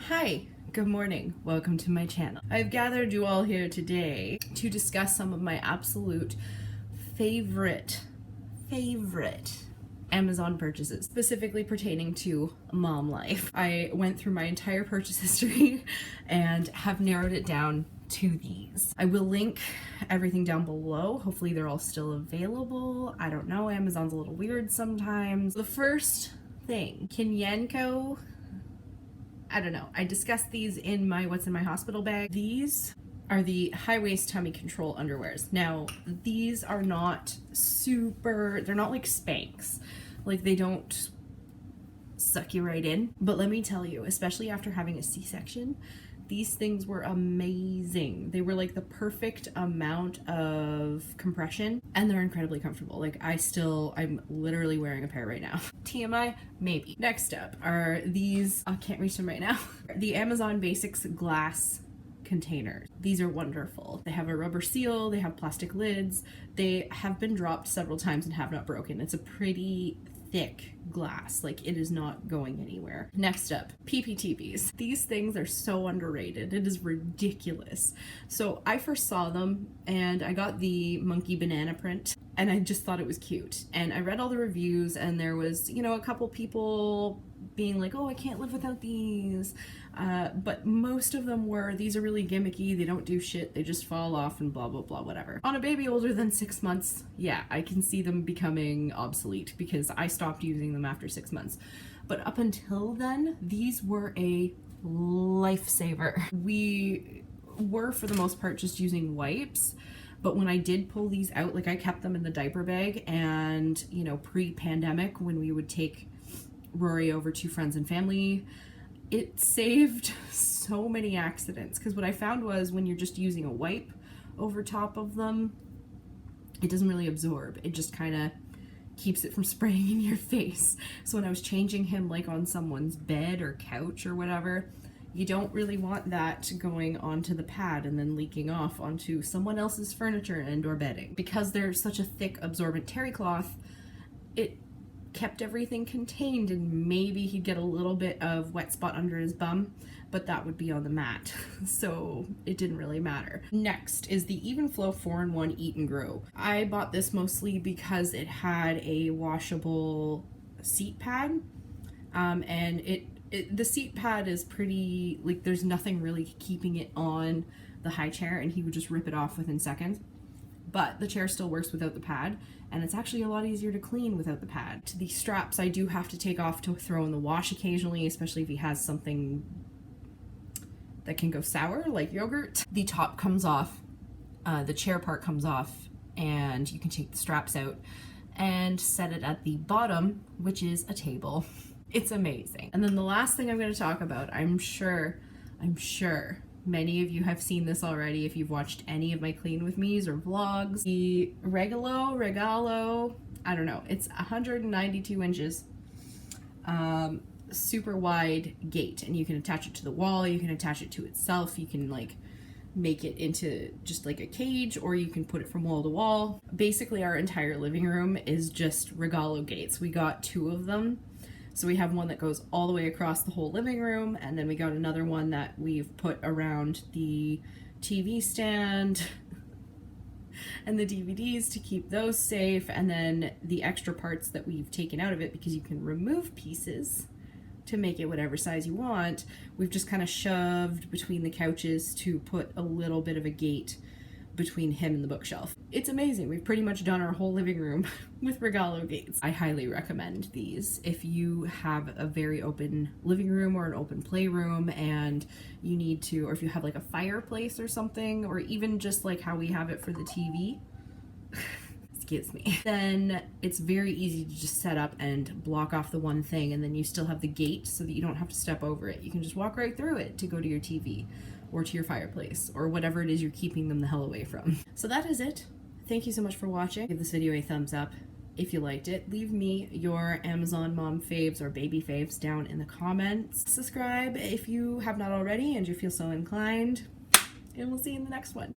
Hi, good morning. Welcome to my channel. I've gathered you all here today to discuss some of my absolute favorite Amazon purchases, specifically pertaining to mom life. I went through my entire purchase history and have narrowed it down to these. I will link everything down below. Hopefully they're all still available. I don't know, Amazon's a little weird sometimes. The first thing, Kinyenko, I don't know. I discussed these in my What's in My Hospital bag. These are the high-waist tummy control underwears. Now, these are not they're not like Spanx. Like, they don't suck you right in. But let me tell you, especially after having a C-section, these things were amazing. They were like the perfect amount of compression, and they're incredibly comfortable. Like, I'm literally wearing a pair right now. TMI? Maybe. Next up are these, I can't reach them right now, the Amazon Basics glass containers. These are wonderful. They have a rubber seal, they have plastic lids, they have been dropped several times and have not broken. It's a pretty thick glass, like it is not going anywhere. Next up, Peepeeteepees. These things are so underrated. It is ridiculous. So I first saw them and I got the monkey banana print and I just thought it was cute. And I read all the reviews and there was, a couple people being like, oh, I can't live without these. But most of them were, these are really gimmicky, they don't do shit, they just fall off and blah, blah, blah, whatever. On a baby older than 6 months, yeah, I can see them becoming obsolete because I stopped using them after 6 months. But up until then, these were a lifesaver. We were, for the most part, just using wipes. But when I did pull these out, like I kept them in the diaper bag and, pre-pandemic when we would take Rory over to friends and family, it saved so many accidents. Because what I found was when you're just using a wipe over top of them, it doesn't really absorb. It just kind of keeps it from spraying in your face. So when I was changing him like on someone's bed or couch or whatever, you don't really want that going onto the pad and then leaking off onto someone else's furniture and or bedding. Because they're such a thick absorbent terry cloth, it kept everything contained, and maybe he'd get a little bit of wet spot under his bum, but that would be on the mat, so it didn't really matter. Next is the Even Flow 4-in-1 Eat and Grow. I bought this mostly because it had a washable seat pad, and the seat pad is pretty, like, there's nothing really keeping it on the high chair, and he would just rip it off within seconds. But the chair still works without the pad, and it's actually a lot easier to clean without the pad. The straps I do have to take off to throw in the wash occasionally, especially if he has something that can go sour, like yogurt. The top comes off, the chair part comes off, and you can take the straps out and set it at the bottom, which is a table. It's amazing. And then the last thing I'm going to talk about, I'm sure many of you have seen this already if you've watched any of my Clean With Me's or vlogs. The Regalo, I don't know, it's 192 inches, super wide gate, and you can attach it to the wall, you can attach it to itself, you can like make it into just like a cage, or you can put it from wall to wall. Basically our entire living room is just Regalo gates. We got 2 of them. So we have one that goes all the way across the whole living room, and then we got another one that we've put around the TV stand and the DVDs to keep those safe, and then the extra parts that we've taken out of it because you can remove pieces to make it whatever size you want, we've just kind of shoved between the couches to put a little bit of a gate between him and the bookshelf. It's amazing. We've pretty much done our whole living room with Regalo gates. I highly recommend these. If you have a very open living room or an open playroom and you need to, or if you have like a fireplace or something, or even just like how we have it for the TV, excuse me, then it's very easy to just set up and block off the one thing, and then you still have the gate so that you don't have to step over it. You can just walk right through it to go to your TV or to your fireplace or whatever it is you're keeping them the hell away from. So that is it. Thank you so much for watching. Give this video a thumbs up if you liked it. Leave me your Amazon mom faves or baby faves down in the comments. Subscribe if you have not already and you feel so inclined, and we'll see you in the next one.